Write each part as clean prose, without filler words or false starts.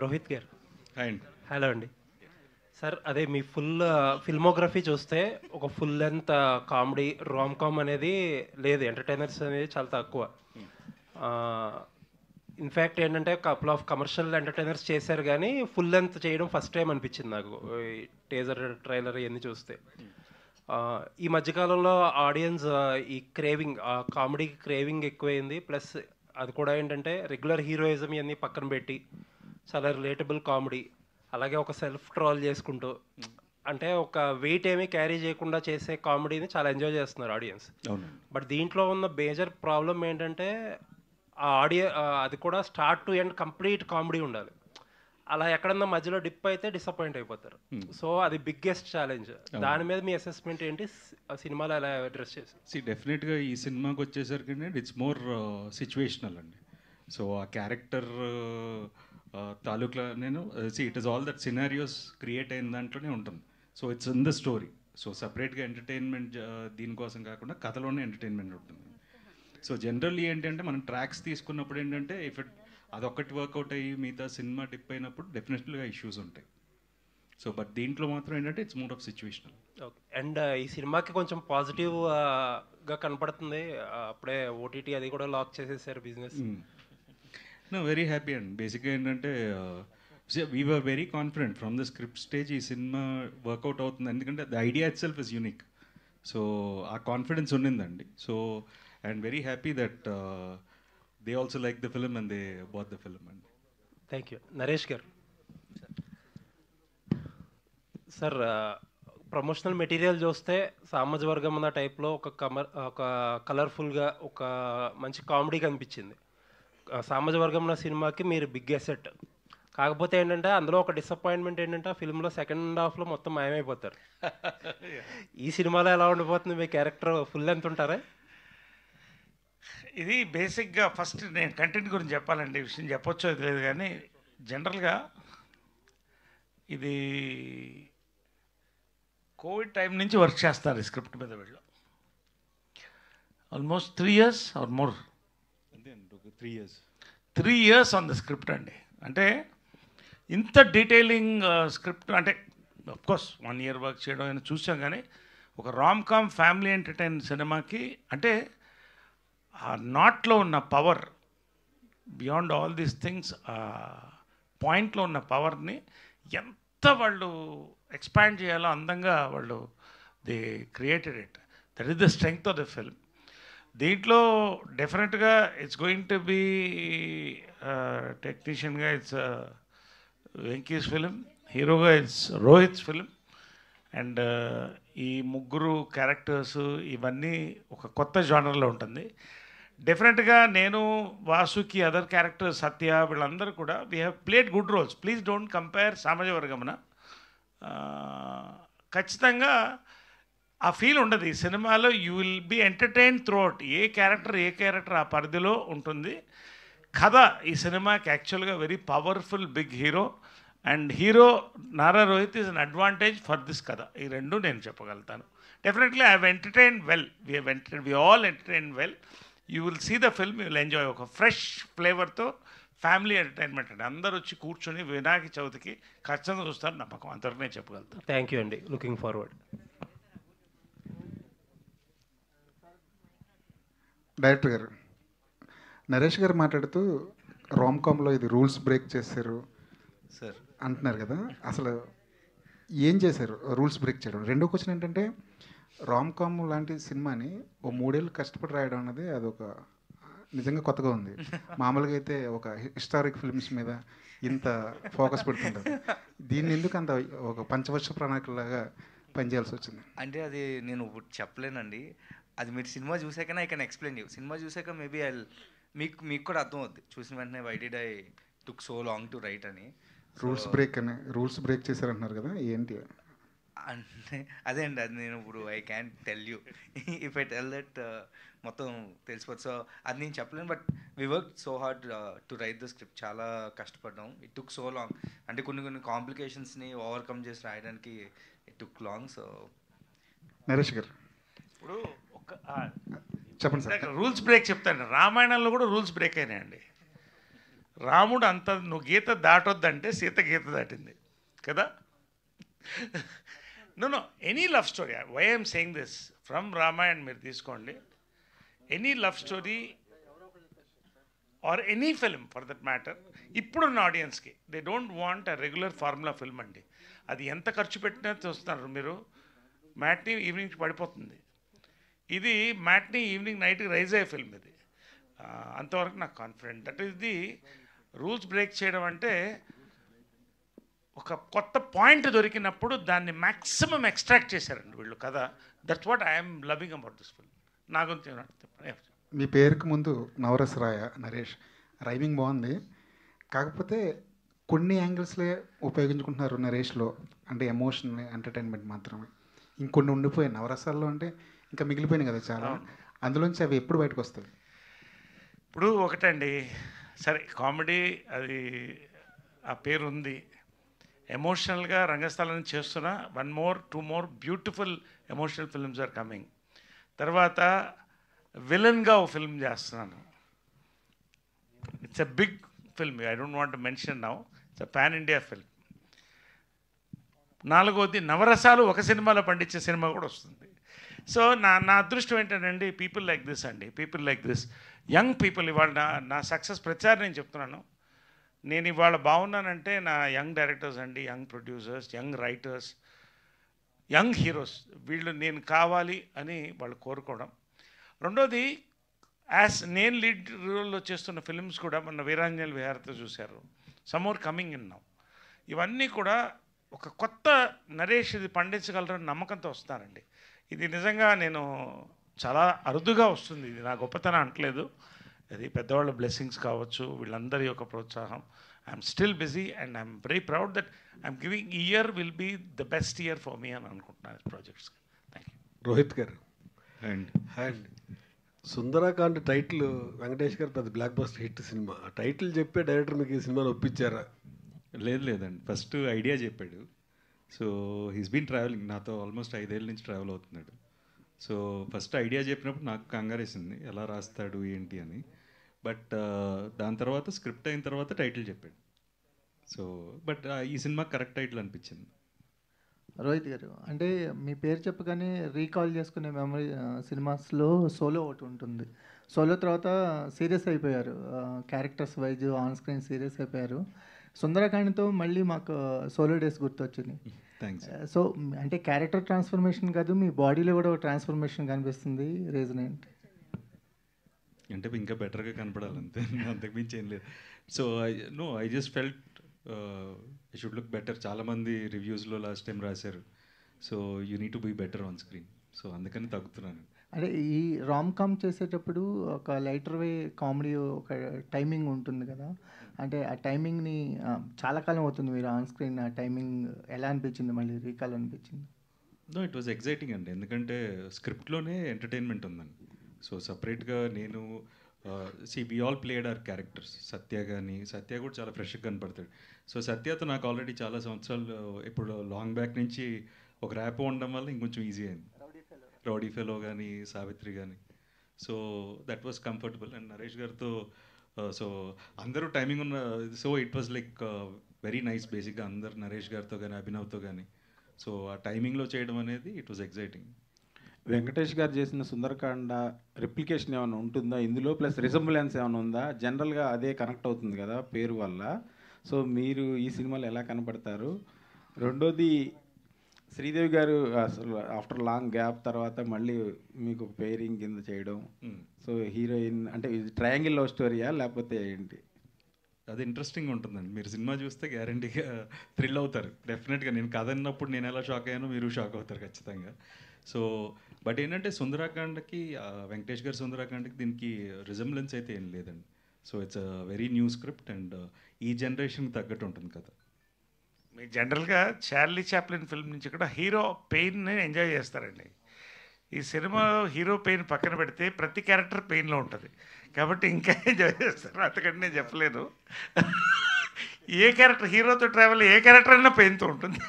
Rohit garu. And hello అండి. Sir అదే మీ filmography చూస్తే ఒక full length comedy rom com అనేది లేదు, ఎంటర్టైనర్స్ అనేది చాలా తక్కువ. ఇన్ఫ్యాక్ట్ ఏంటంటే కపుల్ ఆఫ్ కమర్షియల్ ఎంటర్టైనర్స్ చేశారు కానీ ఫుల్ లెంత్ చేయడం ఫస్ట్ టైం అనిపించింది నాకు టేజర్ ట్రైలర్ ఇవన్నీ చూస్తే. ఈ మధ్యకాలంలో ఆడియన్స్ ఈ క్రేవింగ్ కామెడీకి క్రేవింగ్ ఎక్కువైంది. ప్లస్ అది కూడా ఏంటంటే రెగ్యులర్ హీరోయిజం ఇవన్నీ పక్కన పెట్టి చాలా రిలేటబుల్ కామెడీ, అలాగే ఒక సెల్ఫ్ ట్రోల్ చేసుకుంటూ, అంటే ఒక వెయిట్ ఏమీ క్యారీ చేయకుండా చేసే కామెడీని చాలా ఎంజాయ్ చేస్తున్నారు ఆడియన్స్. బట్ దీంట్లో ఉన్న మేజర్ ప్రాబ్లం ఏంటంటే ఆ అది కూడా start to end complete comedy ఉండాలి. అలా ఎక్కడన్నా మధ్యలో డిప్ అయితే డిసప్పాయింట్ అయిపోతారు. సో అది బిగ్గెస్ట్ ఛాలెంజ్. దాని మీద మీ అసెస్మెంట్ ఏంటి? సినిమాలో ఎలా అడ్రస్ చేసి? డెఫినెట్గా ఈ సినిమాకి వచ్చేసరికి ఇట్స్ మోర్ సిచ్యువేషనల్ అండి. సో ఆ క్యారెక్టర్ తాలూకులో నేను it is all that scenarios create అయిన దాంట్లోనే ఉంటుంది. So it's in the story. So సపరేట్గా ఎంటర్టైన్మెంట్ దీనికోసం కాకుండా కథలోనే ఎంటర్టైన్మెంట్ ఉంటుంది. సో జనరల్లీ ఏంటంటే మనం ట్రాక్స్ తీసుకున్నప్పుడు ఏంటంటే అదొక్కటి వర్కౌట్ అయ్యి మిగతా సినిమా డిప్ అయినప్పుడు డెఫినెట్లీగా ఇష్యూస్ ఉంటాయి. సో బట్ దీంట్లో మాత్రం ఏంటంటే it's more of situational. Okay. And ఈ సినిమాకి కొంచెం పాజిటివ్గా కనపడుతుంది. అప్పుడే ఓటీటీ అది కూడా లాక్ చేసేసారు బిజినెస్. వెరీ హ్యాపీ అండ్ బేసిక్గా ఏంటంటే we were very confident from the script stage ఈ సినిమా వర్కౌట్ అవుతుంది, ఎందుకంటే the idea itself is unique. So ఆ కాన్ఫిడెన్స్ ఉండిందండి. So and very happy that they also like the film and they bought the film అండి. Thank you. Naresh గారు. Sir promotional material చూస్తే సామాజవర్గం అన్న టైప్లో ఒక కలర్ఫుల్గా ఒక మంచి కామెడీ కనిపించింది. సామాజవర్గంలో సినిమాకి మీరు బిగ్ అసెట్. కాకపోతే ఏంటంటే అందులో ఒక డిసప్పాయింట్మెంట్ ఏంటంటే ఆ ఫిల్మ్లో సెకండ్ హాఫ్లో మొత్తం మాయమైపోతారు. ఈ సినిమాలో ఎలా ఉండిపోతుంది మీ క్యారెక్టర్? ఫుల్ లెంత్ ఉంటారా? ఇది బేసిక్గా ఫస్ట్ నేను కంటెంట్ గురించి చెప్పాలండి. ఈ విషయం చెప్పొచ్చో తెలియదు కానీ జనరల్గా ఇది కోవిడ్ టైం నుంచి వర్క్ చేస్తారు ఈ స్క్రిప్ట్ మీద. వీళ్ళు almost 3 years or more. 3 years on the script అండి. అంటే ఇంత డీటెయిలింగ్ స్క్రిప్ట్ అంటే అఫ్కోర్స్ 1 year వర్క్ చేయడం అని చూసాం, కానీ ఒక రామ్ కామ్ ఫ్యామిలీ ఎంటర్టైన్ సినిమాకి అంటే ఆ నాట్లో ఉన్న power beyond all these things, పాయింట్లో ఉన్న పవర్ని ఎంత వాళ్ళు ఎక్స్పాండ్ చేయాలో అందంగా వాళ్ళు they created it. That is the strength of the film. దీంట్లో డెఫినెట్గా ఇట్స్ గోయింగ్ టు బీ టెక్నీషియన్గా ఇట్స్ వెంకీస్ ఫిలిం, హీరోగా ఇట్స్ రోహిత్స్ ఫిలిం. అండ్ ఈ ముగ్గురు క్యారెక్టర్స్ ఇవన్నీ ఒక కొత్త జానర్లో ఉంటుంది. డెఫినెట్గా నేను వాసుకి అదర్ క్యారెక్టర్ సత్య వీళ్ళందరూ కూడా we have played good roles. Please don't compare సామాజవర్గమన. ఖచ్చితంగా ఆ ఫీల్ ఉండదు ఈ సినిమాలో. You will be entertain throughout. ఏ క్యారెక్టర్ ఆ పరిధిలో ఉంటుంది. కథ ఈ సినిమాకి యాక్చువల్గా very powerful big hero and hero Nara Rohit is an advantage for this కథ. ఈ రెండు నేను చెప్పగలుగుతాను. Definitely I have entertain well. We all entertain well. You will see the film, you will enjoy. ఒక ఫ్రెష్ ఫ్లేవర్తో ఫ్యామిలీ ఎంటర్టైన్మెంట్ అండి. అందరూ వచ్చి కూర్చొని వినాయక చవితికి ఖచ్చితంగా చూస్తారు, నమ్మకం. అంతవరకు నేను చెప్పగలుగుతాను. థ్యాంక్ యూ అండి. Looking forward. డైరెక్టర్ గారు, నరేష్ గారు మాట్లాడుతూ రామ్ కామ్లో ఇది రూల్స్ బ్రేక్ చేశారు సార్ అంటున్నారు కదా, అసలు ఏం చేశారు రూల్స్ బ్రేక్ చేయడం? రెండో క్వశ్చన్ ఏంటంటే, రామ్ కామ్ లాంటి సినిమాని ఓ 3 ఏళ్ళు కష్టపడి రాయడం అనేది అదొక నిజంగా కొత్తగా ఉంది. మామూలుగా అయితే ఒక హిస్టారిక్ ఫిల్మ్స్ మీద ఇంత ఫోకస్ పెడుతుంటారు. దీన్ని ఎందుకు అంత ఒక పంచవర్ష ప్రణాళికలాగా పనిచేయాల్సి వచ్చింది? అంటే అది నేను చెప్పలేనండి. అది మీరు సినిమా చూసాకనే ఐ కెన్ ఎక్స్ప్లెయిన్ యూ. సినిమా చూసాక మేబీ మీకు కూడా అర్థం అవుద్ది. చూసిన వెంటనే why did I took so long to write అని. రూల్స్ బ్రేక్ చేశారంటున్నారు కదా, ఏంటి అంటే అదే అండి, అది నేను ఇప్పుడు I can tell you. If I tell that మొత్తం తెలిసిపోతుంది. సో అది నేను చెప్పలేను. But we work so hard to write the script. చాలా కష్టపడ్డాం. It took so long. అంటే కొన్ని కాంప్లికేషన్స్ని ఓవర్కమ్ చేసి రాయడానికి it took long. So Naresh గారు ఇప్పుడు చెప్పండి సార్. రూల్స్ బ్రేక్ చెప్తాను. రామాయణంలో కూడా రూల్స్ బ్రేక్ అయినాయండి. రాముడు అంత నువ్వు గీత దాటొద్దంటే సీత గీత దాటింది కదా. No any love story, why I'm saying this, from Ramayan మీరు తీసుకోండి, any love story or any film for that matter, ఇప్పుడున్న ఆడియన్స్కి they don't want a regular formula film అండి. అది ఎంత ఖర్చు పెట్టినా చూస్తున్నారు మీరు, మ్యాట్నీ ఈవినింగ్కి పడిపోతుంది. ఇది మ్యాట్నీ ఈవినింగ్ నైట్కి రైజ్ అయ్యే ఫిల్మ్ ఇది. అంతవరకు నాకు confident. That is the rules break చేయడం అంటే ఒక కొత్త పాయింట్ దొరికినప్పుడు దాన్ని మ్యాక్సిమం ఎక్స్ట్రాక్ట్ చేశారండి వీళ్ళు కదా. That's what I'm loving about this film. నా గురించి మీ పేరుకు ముందు నవరసరాయ నరేష్, రైమింగ్ బాగుంది, కాకపోతే కొన్ని యాంగిల్స్లే ఉపయోగించుకుంటున్నారు నరేష్లో, అంటే ఎమోషన్ ఎంటర్టైన్మెంట్ మాత్రమే. ఇంకొన్ని ఉండిపోయాయి నవరసాల్లో, అంటే ఇంకా మిగిలిపోయినాయి కదా చాలా, అందులోంచి అవి ఎప్పుడు బయటకు వస్తాయి? ఇప్పుడు ఒకటండి, సరే కామెడీ అది ఆ పేరు ఉంది, ఎమోషనల్గా రంగస్థలం చేస్తున్నా 1 more 2 more beautiful emotional films are coming. తర్వాత విలన్గా ఒక ఫిల్మ్ చేస్తున్నాను, it's a big film, I don't want to mention now, it's a pan India film. 4వది నవరసాలు ఒక సినిమాలో పండించే సినిమా కూడా వస్తుంది. సో నా అదృష్టం ఏంటంటే పీపుల్ లైక్ దిస్ అండి, people like this young people. ఇవాళ నా సక్సెస్ ప్రచారం నేను చెప్తున్నాను, నేను ఇవాళ బాగున్నానంటే నా యంగ్ డైరెక్టర్స్ అండి, young producers, young writers, young heroes, వీళ్ళు నేను కావాలి అని వాళ్ళు కోరుకోవడం. రెండోది నేను లీడ్ రోల్లో చేస్తున్న ఫిల్మ్స్ కూడా మొన్న వీరాంజలి విహారతో చూశారు, some more coming in now. ఇవన్నీ కూడా ఒక కొత్త నరేష్ ఇది పండించగలరని నమ్మకంతో వస్తానండి. ఇది నిజంగా నేను చాలా అరుదుగా వస్తుంది, ఇది నా గొప్పతనం అంటలేదు, అది పెద్దవాళ్ళ బ్లెస్సింగ్స్ కావచ్చు, వీళ్ళందరి యొక్క ప్రోత్సాహం. I'm still busy and I'm very proud that I'm giving year will be the best year for me అని అనుకుంటున్నాను projects. Thank you. Rohit garu and and Sundarakand title Venkatesh garu పెద్ద బ్లాక్ బస్టర్ హిట్ సినిమా, ఆ టైటిల్ చెప్పే డైరెక్టర్ మీకు ఈ సినిమాని ఒప్పించారా? లేదండి, ఫస్ట్ ఐడియా చెప్పాడు. సో హీస్ బీన్ ట్రావెలింగ్ నాతో ఆల్మోస్ట్ 5 ఏళ్ళ నుంచి ట్రావెల్ అవుతున్నాడు. సో ఫస్ట్ ఐడియా చెప్పినప్పుడు నాకు కంగారేసింది ఎలా రాస్తాడు ఏంటి అని. బట్ దాని తర్వాత స్క్రిప్ట్ అయిన తర్వాత టైటిల్ చెప్పాడు. సో బట్ ఈ సినిమా కరెక్ట్ టైటిల్ అనిపించింది. రోహిత్ గారు, అంటే మీ పేరు చెప్పగానే రీకాల్ చేసుకునే మెమరీ సినిమాస్లో సోలో ఒకటి ఉంటుంది. సోలో తర్వాత సీరియస్ అయిపోయారు, characters wise on screen serious అయిపోయారు. సుందరకాండ్తో మళ్ళీ మాకు సోలో డేస్ గుర్తొచ్చింది. థ్యాంక్స్. సో అంటే క్యారెక్టర్ ట్రాన్స్ఫర్మేషన్ కాదు, మీ బాడీలో కూడా ఒక ట్రాన్స్ఫర్మేషన్ కనిపిస్తుంది, రీజన్ ఏంటి? అంటే ఇంకా బెటర్గా కనపడాలంతే, అంతకుమించి ఏం లేదు. So I just felt I should look better. చాలామంది రివ్యూస్లో లాస్ట్ టైం రాశారు, so you need to be better on screen, so అందుకని తగ్గుతున్నాను. అంటే ఈ రామ్ కామ్ చేసేటప్పుడు ఒక లైటర్ వే కామెడీ ఒక టైమింగ్ ఉంటుంది కదా, అంటే ఆ టైమింగ్ని చాలా కాలం అవుతుంది మీరు ఆన్ స్క్రీన్, ఆ టైమింగ్ ఎలా అనిపించింది, మళ్ళీ రీకాల్ అనిపించింది? నో, ఇట్ వాజ్ ఎగ్జైటింగ్ అండి, ఎందుకంటే స్క్రిప్ట్లోనే ఎంటర్టైన్మెంట్ ఉందండి. సో సపరేట్గా నేను we all played our characters. Satya కూడా చాలా ఫ్రెష్గా కనపడతాడు. సో సత్యతో నాకు ఆల్రెడీ చాలా సంవత్సరాలు ఇప్పుడు లాంగ్ బ్యాక్ నుంచి ఒక ర్యాప్ ఉండడం వల్ల ఇంకొంచెం ఈజీ అయింది. రౌడీ ఫెలో కానీ సావిత్రి కానీ, so that was comfortable. And Naresh గారితో సో అందరూ టైమింగ్ ఉన్న, so it was like very nice. బేసిక్గా అందరు నరేష్ గారితో కానీ అభినవ్తో కానీ, సో ఆ టైమింగ్లో చేయడం అనేది ఇట్ వాజ్ ఎగ్జైటింగ్. వెంకటేష్ గారు చేసిన సుందరకాండ రిప్లికేషన్ ఏమైనా ఉంటుందా ఇందులో, ప్లస్ రిజంబులెన్స్ ఏమైనా ఉందా? జనరల్గా అదే కనెక్ట్ అవుతుంది కదా పేరు వల్ల, సో మీరు ఈ సినిమాలో ఎలా కనపడతారు? రెండోది, శ్రీదేవి గారు అసలు ఆఫ్టర్ లాంగ్ గ్యాప్ తర్వాత మళ్ళీ మీకు పేరింగ్ కింద చేయడం, సో హీరోయిన్ అంటే ఇది ట్రయాంగిల్ లవ్ స్టోరీయా లేకపోతే ఏంటి? అది ఇంట్రెస్టింగ్ ఉంటుందండి, మీరు సినిమా చూస్తే గ్యారంటీగా థ్రిల్ అవుతారు డెఫినెట్గా. నేను కథ అన్నప్పుడు నేను ఎలా షాక్ అయ్యానో మీరు షాక్ అవుతారు ఖచ్చితంగా. సో బట్ ఏంటంటే సుందరాకాండకి వెంకటేష్ గారి సుందరాకాండకి దీనికి రిజంబ్లెన్స్ అయితే ఏం లేదండి. So it's a very new script and ఈ జనరేషన్కి తగ్గట్టు ఉంటుంది కదా. మీరు జనరల్గా చార్లీ చాప్లిన్ ఫిల్మ్ నుంచి కూడా హీరో పెయిన్ని ఎంజాయ్ చేస్తారండి. ఈ సినిమా హీరో పెయిన్ పక్కన పెడితే ప్రతి క్యారెక్టర్ పెయిన్లో ఉంటుంది కాబట్టి ఇంకా ఎంజాయ్ చేస్తారు, అంతకంటే నేను చెప్పలేను. ఏ క్యారెక్టర్ హీరోతో ట్రావెల్ ఏ క్యారెక్టర్ అయినా పెయిన్తో ఉంటుంది.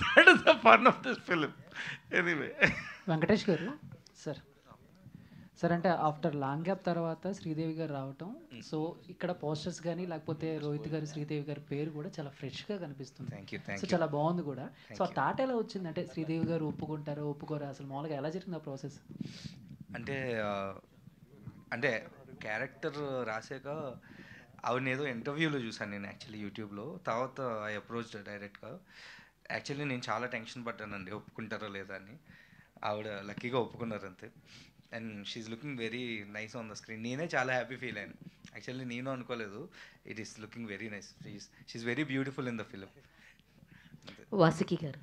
That is the fun of this film. Anyway Venkatesh గారు, సార్ సార్ అంటే ఆఫ్టర్ లాంగ్ గ్యాప్ తర్వాత శ్రీదేవి గారు రావటం, సో ఇక్కడ పోస్టర్స్ కానీ లేకపోతే రోహిత్ గారు శ్రీదేవి గారి పేరు కూడా చాలా ఫ్రెష్గా కనిపిస్తుంది. సో చాలా బాగుంది కూడా. సో ఆ థాట్ ఎలా వచ్చింది, అంటే శ్రీదేవి గారు ఒప్పుకుంటారో ఒప్పుకోరా, అసలు మామూలుగా ఎలా జరిగింది ఆ ప్రాసెస్? అంటే క్యారెక్టర్ రాసాక ఆవిడని ఏదో ఇంటర్వ్యూలో చూసాను నేను యాక్చువల్లీ యూట్యూబ్లో. తర్వాత ఐ అప్రోచ్ డైరెక్ట్గా. యాక్చువల్లీ నేను చాలా టెన్షన్ పడ్డానండి ఒప్పుకుంటారో లేదా అని. ఆవిడ లక్కీగా ఒప్పుకున్నారు అంతే. And she's looking very nice on the screen. నేనే చాలా హ్యాపీ ఫీల్ అయ్యాను యాక్చువల్లీ. నేను అనుకోలేదు. It is looking very nice. She's very beautiful in the film. Vasuki garu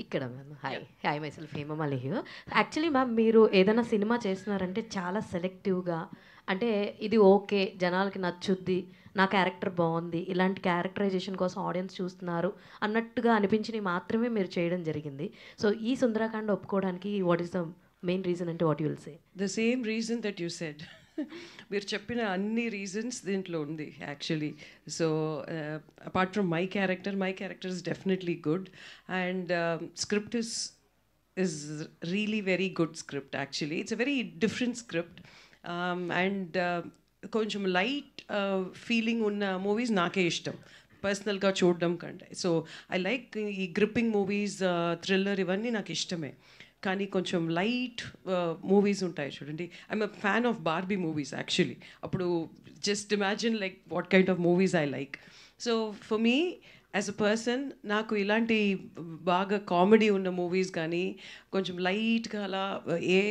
ఇక్కడ మ్యామ్. హాయ్ మైసెల్ఫ్ హేమ మలిహి. యాక్చువల్లీ మ్యామ్ మీరు ఏదైనా సినిమా చేస్తున్నారంటే చాలా సెలెక్టివ్గా, అంటే ఇది ఓకే జనాలకి నచ్చుద్ది, నా క్యారెక్టర్ బాగుంది, ఇలాంటి క్యారెక్టరైజేషన్ కోసం ఆడియన్స్ చూస్తున్నారు అన్నట్టుగా అనిపించినవి మాత్రమే మీరు చేయడం జరిగింది. సో ఈ సుందరకాండ ఒప్పుకోవడానికి what is the main reason అంటే what you will say? The same reason that you said. మీరు చెప్పిన అన్ని రీజన్స్ దీంట్లో ఉంది actually. So apart from my character is definitely good, and script is really very good script actually. It's a very different script, and కొంచెం light feeling ఉన్న movies నాకే ఇష్టం పర్సనల్గా చూడడం కంటే. సో ఐ లైక్ ఈ గ్రిప్పింగ్ మూవీస్, థ్రిల్లర్ ఇవన్నీ నాకు ఇష్టమే. కానీ కొంచెం లైట్ మూవీస్ ఉంటాయి చూడండి. I'm a fan of Barbie movies actually. అప్పుడు just imagine like what kind of movies I like. So for me as a person నాకు ఇలాంటి బాగా కామెడీ ఉన్న మూవీస్ కానీ కొంచెం లైట్గా అలా ఏ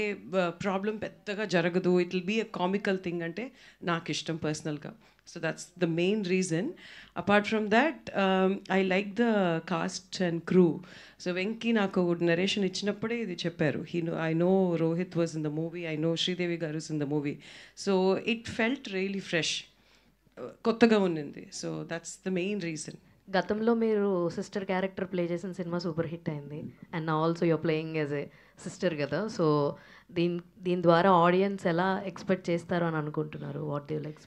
ప్రాబ్లం పెద్దగా జరగదు, it will be a comical thing అంటే నాకు ఇష్టం పర్సనల్గా. So that's the main reason. Apart from that I like the cast and crew. So Venky నాకు నరేషన్ ఇచ్చినప్పుడే ఇది చెప్పారు, I know Rohit was in the movie, I know Sridevi garu is in the movie. So it felt really fresh, కొత్తగా ఉన్నింది. So that's the main reason. గతంలో మీరు sister character play చేసిన సినిమా సూపర్ హిట్ అయింది, and also you're playing as a sister కదా. So దీని ద్వారా ఆడియన్స్ ఎలా ఎక్స్పెక్ట్ చేస్తారు అని అనుకుంటున్నారు? What do you like?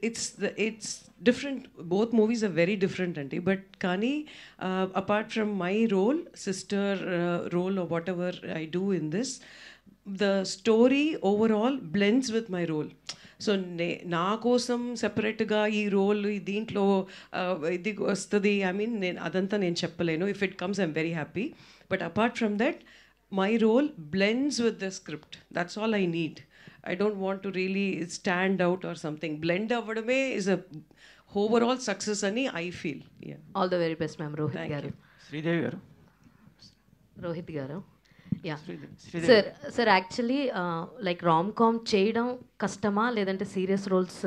it's different. Both movies are very different anti, but kani apart from my role, sister role or whatever I do in this, the story overall blends with my role. So నా కోసం సెపరేట్గా ఈ role దీంట్లో ఇది వస్తుంది, I mean అదంతా నేను చెప్పలేను. If it comes I'm very happy, but apart from that my role blends with the script. That's all I need. I don't want to really stand out or something. Blend avadame is a overall success ani I feel. Yeah. All the very best, ma'am. Rohit garu. Sridevi garu. Rohit garu. Yeah. Sir, actually like rom-com చేయడం కష్టమా లేదంటే serious roles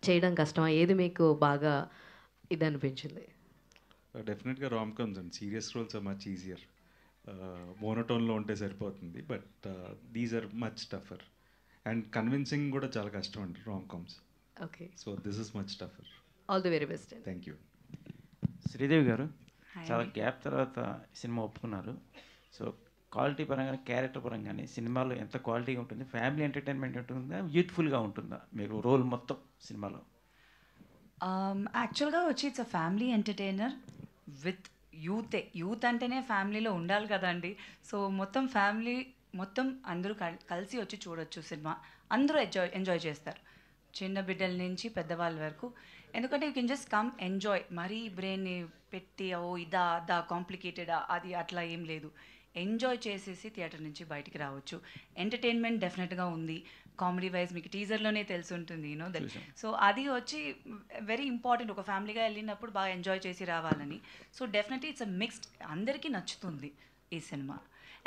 చేయడం కష్టమా? ఏది మీకు బాగా ఇది అనిపించింది? డెఫినెట్గా rom coms and serious roles are much easier. మోనోటోన్లో ఉంటే సరిపోతుంది, but these are much tougher. And convincing కూడా చాలా కష్టం అండి rom coms. Okay. So this is much tougher. All the very best. Thank you. Sridevi garu చాలా గ్యాప్ తర్వాత సినిమా ఒప్పుకున్నారు. సో క్వాలిటీ పరంగా క్యారెక్టర్ పరంగానే సినిమాలో ఎంత క్వాలిటీగా ఉంటుంది? ఫ్యామిలీ ఎంటర్టైన్మెంట్ ఉంటుందా, యూత్ఫుల్గా ఉంటుందా మీకు రోల్ మొత్తం సినిమాలో? యాక్చువల్గా వచ్చి it's a family entertainer with యూతే. యూత్ అంటేనే ఫ్యామిలీలో ఉండాలి కదండి. సో మొత్తం ఫ్యామిలీ మొత్తం అందరూ కలిసి వచ్చి చూడొచ్చు సినిమా. అందరూ ఎంజాయ్ చేస్తారు, చిన్న బిడ్డల నుంచి పెద్దవాళ్ళ వరకు. ఎందుకంటే you can just come enjoy. మరీ బ్రెయిన్ని పెట్టి ఓ ఇదా అదా కాంప్లికేటెడా అది అట్లా ఏం లేదు. ఎంజాయ్ చేసేసి థియేటర్ నుంచి బయటికి రావచ్చు. ఎంటర్టైన్మెంట్ డెఫినెట్గా ఉంది. కామెడీ వైజ్ మీకు టీజర్లోనే తెలిసి ఉంటుంది, యూనో దట్. సో అది వచ్చి వెరీ ఇంపార్టెంట్. ఒక ఫ్యామిలీగా వెళ్ళినప్పుడు బాగా ఎంజాయ్ చేసి రావాలని. So definitely it's a mixed, అందరికీ నచ్చుతుంది ఈ cinema.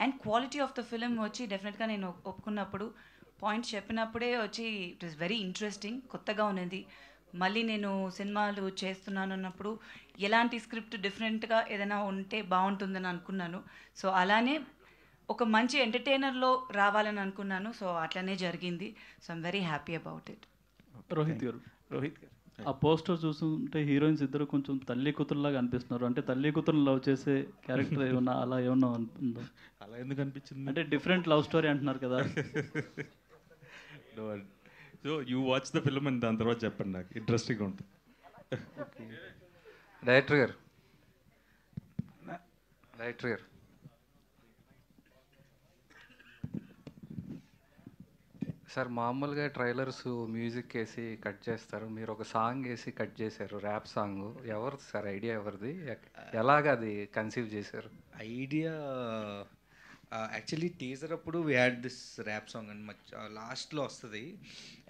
And quality of the film వచ్చి డెఫినెట్గా నేను ఒప్పుకున్నప్పుడు పాయింట్ చెప్పినప్పుడే వచ్చి ఇట్ ఈస్ వెరీ ఇంట్రెస్టింగ్, కొత్తగా ఉన్నది. మళ్ళీ నేను సినిమాలు చేస్తున్నాను అన్నప్పుడు ఎలాంటి స్క్రిప్ట్ డిఫరెంట్గా ఏదైనా ఉంటే బాగుంటుందని అనుకున్నాను. సో అలానే ఒక మంచి ఎంటర్టైనర్లో రావాలని అనుకున్నాను. సో అట్లనే జరిగింది. So I'm very happy about it. Rohit గారు, ఆ పోస్టర్ చూస్తుంటే హీరోయిన్స్ ఇద్దరు కొంచెం తల్లి కూతురులాగా అనిపిస్తున్నారు. అంటే తల్లి కూతురుని లవ్ చేసే క్యారెక్టర్ ఏమన్నా అలా ఏమన్నా ఉందో? అలా ఎందుకు అనిపించింది? అంటే డిఫరెంట్ లవ్ స్టోరీ అంటున్నారు కదా. So you watch the film and దాని తర్వాత చెప్పండి, నాకు ఇంట్రెస్టింగ్గా ఉంటుంది. డైరెక్టర్ గారు సార్ మామూలుగా ట్రైలర్స్ మ్యూజిక్ వేసి కట్ చేస్తారు, మీరు ఒక సాంగ్ వేసి కట్ చేశారు, ర్యాప్ సాంగ్. ఎవరిది సార్ ఐడియా, ఎవరిది, ఎలాగ అది కన్సీవ్ చేశారు? ఐడియా యాక్చువల్లీ టీజర్ అప్పుడు we had this rap song and లాస్ట్లో వస్తుంది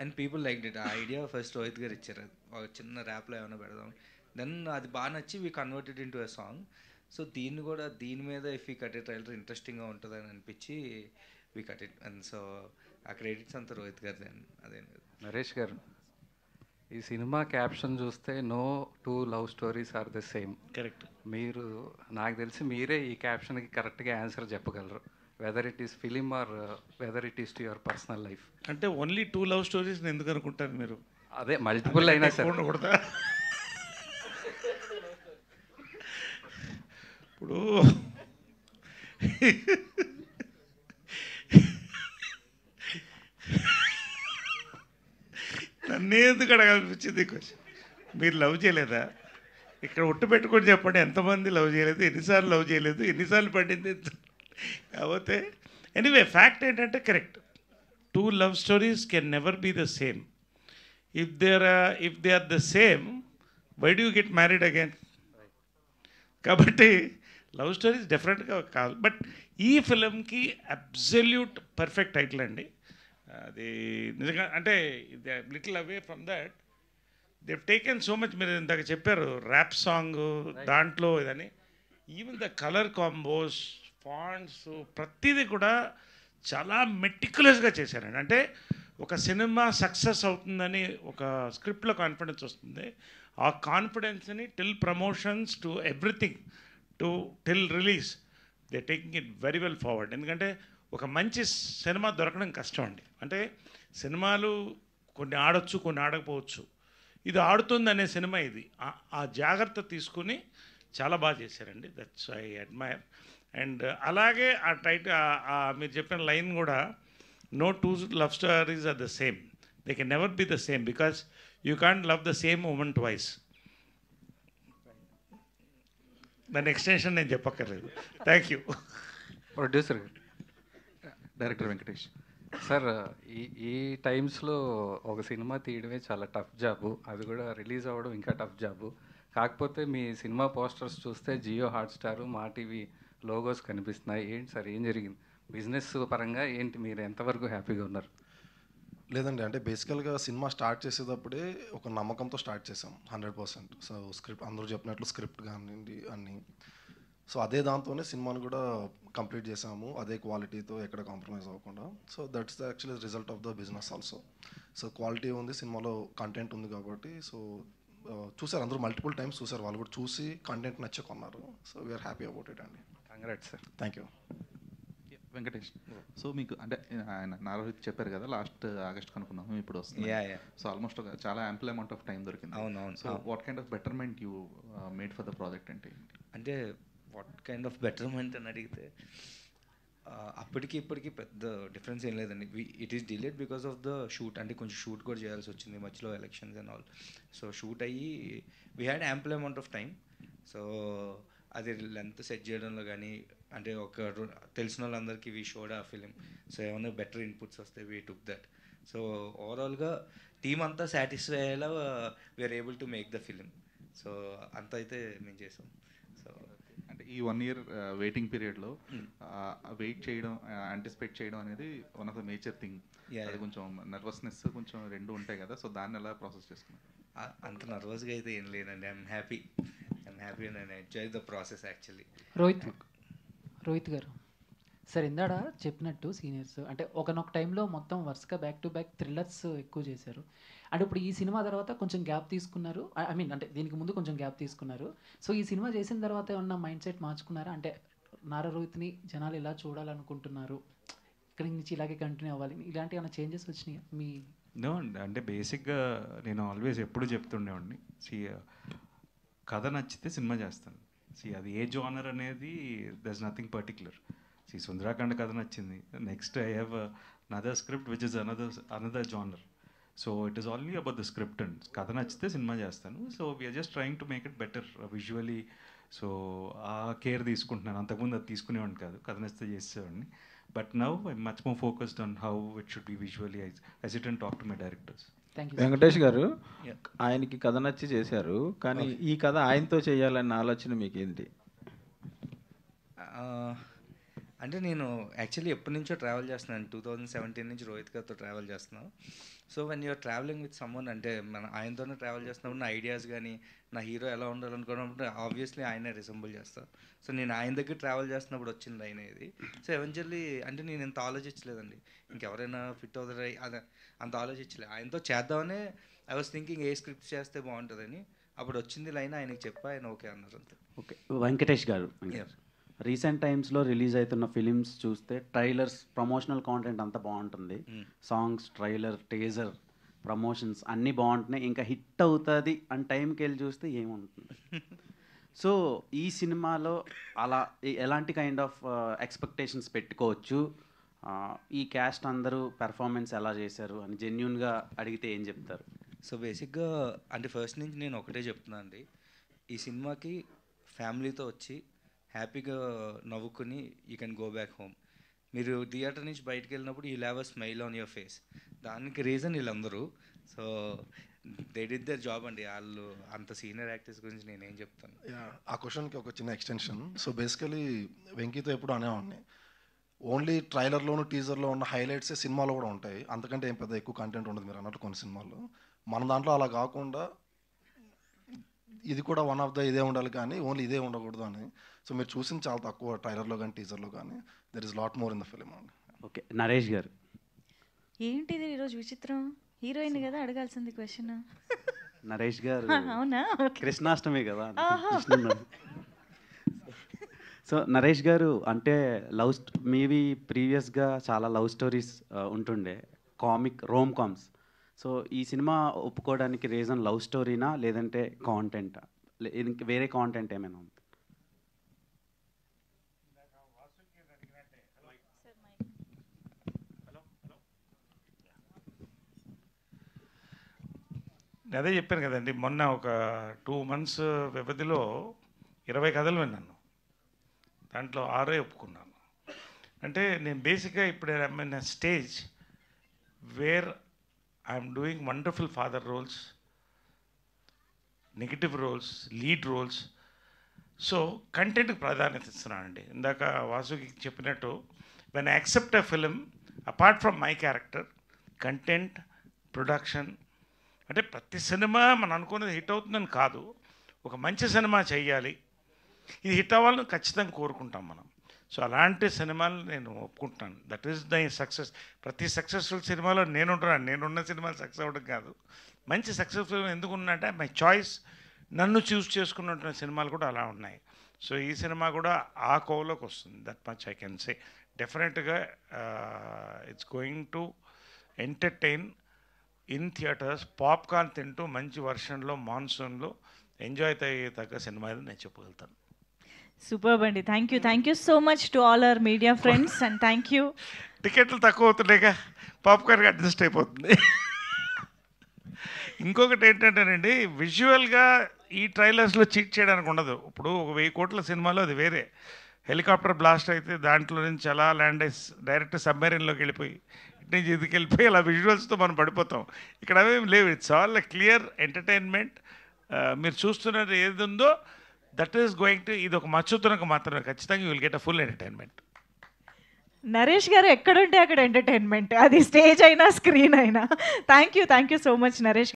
అండ్ పీపుల్ లైక్ ఇట్. ఆ ఐడియా ఫస్ట్ రోహిత్ గారు ఇచ్చారు, ఒక చిన్న ర్యాప్లో ఏమైనా పెడదాం. దెన్ అది బాగా నచ్చి we converted in to a song. So దీన్ని కూడా దీని మీద ఇఫ్ ఈ కట్ ట్రైలర్ ఇంట్రెస్టింగ్గా ఉంటుందని అనిపించి we cut it. And so ఆ క్రెడిట్స్ అంతా రోహిత్ గారిది. అదే నరేష్ గారు, ఈ సినిమా క్యాప్షన్ చూస్తే no two love stories are the same. Correct. మీరు, నాకు తెలిసి మీరే ఈ క్యాప్షన్కి కరెక్ట్గా ఆన్సర్ చెప్పగలరు, whether it is film or whether it is to your personal life. అంటే ఓన్లీ 2 లవ్ స్టోరీస్ ఎందుకు అనుకుంటారు మీరు? అదే మల్టిపుల్ అయినా సరే ఉండకూడదా? ఇప్పుడు నన్నే ఎందుకు అడగాలనిపించింది క్వశ్చన్. మీరు లవ్ చేయలేదా? ఇక్కడ ఒట్టు పెట్టుకొని చెప్పండి, ఎంతమంది లవ్ చేయలేదు, ఎన్నిసార్లు లవ్ చేయలేదు, ఎన్నిసార్లు పడింది. కాకపోతే ఎనీవే ఫ్యాక్ట్ ఏంటంటే correct, 2 love stories can never be the same. If they are the same, why do you get married again? కాబట్టి లవ్ స్టోరీస్ డెఫినెట్గా కాదు. బట్ ఈ ఫిలింకి అబ్సల్యూట్ పర్ఫెక్ట్ టైటిల్ అండి. అది నిజంగా అంటే little away from that they've taken so much. మీరు ఇందాక చెప్పారు ర్యాప్ సాంగ్, దాంట్లో ఇదని even the colour combos, fonts, ప్రతిదీ కూడా చాలా మెటిక్యులస్గా చేశారండి. అంటే ఒక సినిమా సక్సెస్ అవుతుందని ఒక స్క్రిప్ట్లో కాన్ఫిడెన్స్ వస్తుంది. ఆ కాన్ఫిడెన్స్ని till promotions to everything till release they taking it very well forward. ఎందుకంటే ఒక మంచి సినిమా దొరకడం కష్టం అండి. అంటే సినిమాలు కొన్ని ఆడొచ్చు, కొన్ని ఆడకపోవచ్చు. ఇది ఆడుతుంది అనే సినిమా ఇది. ఆ జాగ్రత్త తీసుకుని చాలా బాగా చేశారండి. That's I admire. అండ్ అలాగే ఆ మీరు చెప్పిన లైన్ కూడా, no 2 love stories are the same, they can never be the same because you can't love the same women twice. దాని ఎక్స్టెన్షన్ నేను చెప్పక్కర్లేదు. Thank you. Producer director Venkatesh sir, ఈ టైమ్స్లో ఒక సినిమా తీయడమే చాలా టఫ్ జాబు, అది కూడా రిలీజ్ అవ్వడం ఇంకా టఫ్ జాబు. కాకపోతే మీ సినిమా పోస్టర్స్ చూస్తే జియో హాట్స్టార్, మా టీవీ లోగోస్ కనిపిస్తున్నాయి. ఏంటి సార్, ఏం జరిగింది బిజినెస్ పరంగా? ఏంటి, మీరు ఎంతవరకు హ్యాపీగా ఉన్నారు? లేదండి, అంటే బేసికల్గా సినిమా స్టార్ట్ చేసేటప్పుడే ఒక నమ్మకంతో స్టార్ట్ చేసాం 100%. సో స్క్రిప్ట్ అందరూ చెప్పినట్లు స్క్రిప్ట్ కానివ్వండి అన్నీ, సో అదే దాంతోనే సినిమాను కూడా కంప్లీట్ చేసాము, అదే క్వాలిటీతో ఎక్కడ కాంప్రమైజ్ అవ్వకుండా. So that's the actually result of the business also. So quality ఉంది, సినిమాలో కంటెంట్ ఉంది కాబట్టి. సో చూసారు అందరూ, మల్టిపుల్ టైమ్స్ చూసారు, వాళ్ళు కూడా చూసి కంటెంట్ నచ్చి కొన్నారు. So we are happy about it అండి. Congrats sir. Thank you. Venkatesh, so మీకు అంటే ఆయన నారోహిత్ చెప్పారు కదా, లాస్ట్ ఆగస్ట్ కనుక్కున్నాము, ఇప్పుడు వస్తుంది. సో ఆల్మోస్ట్ చాలా యాంపుల్ అమౌంట్ ఆఫ్ టైం దొరికింది. అవునవును. So what kind of betterment you made for the project అంటే వాట్ కైండ్ ఆఫ్ బెటర్మెంట్ అని అడిగితే అప్పటికి ఇప్పటికి పెద్ద డిఫరెన్స్ ఏం లేదండి. It is delayed because of the shoot. అంటే కొంచెం షూట్ కూడా చేయాల్సి వచ్చింది మధ్యలో, elections and all. So shoot అయ్యి we had ample amount of time. So అది లెంత్ సెట్ చేయడంలో కానీ, అంటే ఒక తెలిసిన వాళ్ళందరికీ we showed a film. So ఏమైనా బెటర్ ఇన్పుట్స్ వస్తే వీ టుక్ దట్. సో ఓవరాల్గా టీమ్ అంతా సాటిస్ఫై అయ్యేలా we're able to make the film. So అంత అయితే మేము చేసాం. సో అంటే ఈ 1 year వెయిటింగ్ పీరియడ్లో వెయిట్ చేయడం, యాంటిసిపేట్ చేయడం అనేది one of the major thing. అది కొంచెం నర్వస్నెస్ కొంచెం రెండు ఉంటాయి కదా, సో దాన్ని ఎలా ప్రాసెస్ చేసుకున్నాం? అంత నర్వస్గా అయితే ఏం లేదండి. I'm happy and I enjoy the process actually. Rohit గారు సార్, ఇందాడ చెప్పినట్టు సీనియర్స్ అంటే ఒకనొక టైంలో మొత్తం వరుసగా బ్యాక్ టు బ్యాక్ థ్రిల్లర్స్ ఎక్కువ చేశారు. అంటే ఇప్పుడు ఈ సినిమా తర్వాత కొంచెం గ్యాప్ తీసుకున్నారు, ఐ మీన్ అంటే దీనికి ముందు కొంచెం గ్యాప్ తీసుకున్నారు. సో ఈ సినిమా చేసిన తర్వాత ఏమన్నా మైండ్ సెట్ మార్చుకున్నారా? అంటే నారా రోహిత్ని జనాలు ఇలా చూడాలనుకుంటున్నారు, ఇక్కడి నుంచి ఇలాగే కంటిన్యూ అవ్వాలి, ఇలాంటి ఏమైనా చేంజెస్ వచ్చినాయి మీ? నో, అంటే బేసిక్గా నేను ఆల్వేస్ ఎప్పుడు చెప్తుండేవాడిని, కథ నచ్చితే సినిమా చేస్తాను. అది ఏ జోనర్ అనేది దర్స్ నథింగ్ పర్టిక్యులర్. సుందరాకాండ కథ నచ్చింది, next I have another script which is another genre. So it is only about the script and కథ నచ్చితే సినిమా చేస్తాను. So we're just trying to make it better visually. So ఆ కేర్ తీసుకుంటున్నాను. అంతకుముందు అది తీసుకునేవాడిని కాదు, కథ నచ్చితే చేసేవాడిని. But now I'm much more focused on how it should be visually. I sit and talk to my directors. Venkatesh garu, ఆయనకి కథ నచ్చి చేశారు, కానీ ఈ కథ ఆయనతో చేయాలన్న ఆలోచన మీకు ఏంటి? అంటే నేను యాక్చువల్లీ ఎప్పటి నుంచో ట్రావెల్ చేస్తున్నాను, 2017 నుంచి రోహిత్ గారితో ట్రావెల్ చేస్తున్నాను. So when you're travelling with someone, అంటే మన ఆయనతోనే ట్రావెల్ చేస్తున్నప్పుడు నా ఐడియాస్ కానీ నా హీరో ఎలా ఉండాలనుకున్నప్పుడు ఆబ్వియస్లీ ఆయనే రిసెంబుల్ చేస్తాను. సో నేను ఆయన దగ్గర ట్రావెల్ చేస్తున్నప్పుడు వచ్చింది ఆయన ఇది. సో ఎవెన్చువల్లీ అంటే నేను ఇంత ఆలోచించలేదండి, ఇంకెవరైనా ఫిట్ అవుతారా అదే అంత ఆలోచించలేదు. ఆయనతో చేద్దామనే I was thinking a script చేస్తే బాగుంటుందని. అప్పుడు వచ్చింది లైన్ ఆయనకి చెప్పా, ఆయన ఓకే అన్నారు అంతే. ఓకే, వెంకటేష్ గారు, రీసెంట్ టైమ్స్లో రిలీజ్ అవుతున్న ఫిలిమ్స్ చూస్తే ట్రైలర్స్, ప్రమోషనల్ కాంటెంట్ అంతా బాగుంటుంది, సాంగ్స్, ట్రైలర్, టేజర్, ప్రమోషన్స్ అన్నీ బాగుంటున్నాయి, ఇంకా హిట్ అవుతుంది అని టైంకి వెళ్ళి చూస్తే ఏముంటుంది? సో ఈ సినిమాలో అలా ఎలాంటి కైండ్ ఆఫ్ ఎక్స్పెక్టేషన్స్ పెట్టుకోవచ్చు? ఈ క్యాస్ట్ అందరూ పెర్ఫార్మెన్స్ ఎలా చేశారు అని జెన్యున్గా అడిగితే ఏం చెప్తారు? సో బేసిక్గా అంటే ఫస్ట్ నుంచి నేను ఒకటే చెప్తున్నాను అండి, ఈ సినిమాకి ఫ్యామిలీతో వచ్చి హ్యాపీగా నవ్వుకుని you can go back home. మీరు థియేటర్ నుంచి బయటకు వెళ్ళినప్పుడు you have a smile on your face. దానికి రీజన్ వీళ్ళందరూ. So they did their job అండి. వాళ్ళు అంత సీనియర్ యాక్టర్స్ గురించి నేనేం చెప్తాను. ఆ క్వశ్చన్కి ఒక చిన్న ఎక్స్టెన్షన్. సో బేసికలీ వెంకీతో ఎప్పుడు అనేవాడిని, ఓన్లీ ట్రైలర్లోను టీజర్లో ఉన్న హైలైట్సే సినిమాలో కూడా ఉంటాయి, అంతకంటే ఏం పెద్ద ఎక్కువ కంటెంట్ ఉండదు మీరు అన్నట్టు కొన్ని సినిమాల్లో. మన దాంట్లో అలా కాకుండా ఇది కూడా వన్ ఆఫ్ ద ఇదే ఉండాలి కానీ ఓన్లీ ఇదే ఉండకూడదు అని. సో మీరు చూసింది చాలా తక్కువ ట్రైలర్లో కానీ టీజర్లో కానీ. There is lot more in the film అండి. ఓకే, నరేష్ గారు. ఏంటిది ఈరోజు విచిత్రం? హీరోయిన్ కదా అడగాల్సింది క్వశ్చన్. నరేష్ గారు అవునా? కృష్ణాష్టమి కదా. సో నరేష్ గారు, అంటే మీవి ప్రీవియస్గా చాలా లవ్ స్టోరీస్ ఉంటుండే, కామిక్, రోమ్ కామ్స్. సో ఈ సినిమా ఒప్పుకోవడానికి రీజన్ లవ్ స్టోరీనా లేదంటే కాంటెంటా, వేరే కాంటెంట్ ఏమైనా ఉంది? అదే చెప్పాను కదండి, మొన్న ఒక 2 months వ్యవధిలో 20 కథలు విన్నాను, దాంట్లో 6 ఒప్పుకున్నాను. అంటే నేను బేసిక్గా ఇప్పుడు I'm in a stage where I'm doing wonderful father roles, negative roles, lead roles. So కంటెంట్కి ప్రాధాన్యత ఇస్తున్నానండి. ఇందాక వాసుకి చెప్పినట్టు, when I accept a film apart from my character, content, production, అంటే ప్రతి సినిమా మనం అనుకున్నది హిట్ అవుతుందని కాదు, ఒక మంచి సినిమా చెయ్యాలి, ఇది హిట్ అవ్వాలని ఖచ్చితంగా కోరుకుంటాం మనం. సో అలాంటి సినిమాలు నేను ఒప్పుకుంటాను. That is the success. ప్రతి సక్సెస్ఫుల్ సినిమాలో నేనున్న సినిమాలు సక్సెస్ అవ్వడం కాదు, మంచి సక్సెస్ఫుల్ ఎందుకు ఉన్నంటే మై చాయిస్, నన్ను చూస్ చేసుకున్నటువంటి సినిమాలు కూడా అలా ఉన్నాయి. సో ఈ సినిమా కూడా ఆ కోవలోకి వస్తుంది. That much I can say. డెఫినెట్గా it's going to entertain in theatres. Popcorn తింటూ మంచి వర్షన్లో, మాన్సూన్లో ఎంజాయ్ తగ్గ సినిమా అని నేను చెప్పగలుగుతాను. సూపర్ అండి. Thank you so much to all our media friends and thank you. టికెట్లు తక్కువ అవుతున్నాయిగా, పాప్కార్న్కి అడ్జస్ట్ అయిపోతుంది. ఇంకొకటి ఏంటంటేనండి, విజువల్గా ఈ ట్రైలర్స్లో చీట్ చేయడానికి ఉండదు. ఇప్పుడు ఒక 1000 కోట్ల సినిమాలో అది వేరే. హెలికాప్టర్ బ్లాస్ట్ అయితే దాంట్లో నుంచి అలా ల్యాండ్ అయ్యి డైరెక్ట్ సబ్మెరీన్లోకి వెళ్ళిపోయి ఇటు నుంచి ఇదికి వెళ్ళిపోయి అలా విజువల్స్తో మనం పడిపోతాం. ఇక్కడ అవేం లేవు. It's all clear entertainment. మీరు చూస్తున్నది ఏది ఉందో దట్ ఈస్ గోయింగ్ టు, ఇది ఒక మచ్చుతునకు మాత్రమే. ఖచ్చితంగా you will get a full entertainment. Naresh గారు ఎక్కడుంటే అక్కడ ఎంటర్టైన్మెంట్, అది స్టేజ్ అయినా స్క్రీన్ అయినా. Thank you so much Naresh.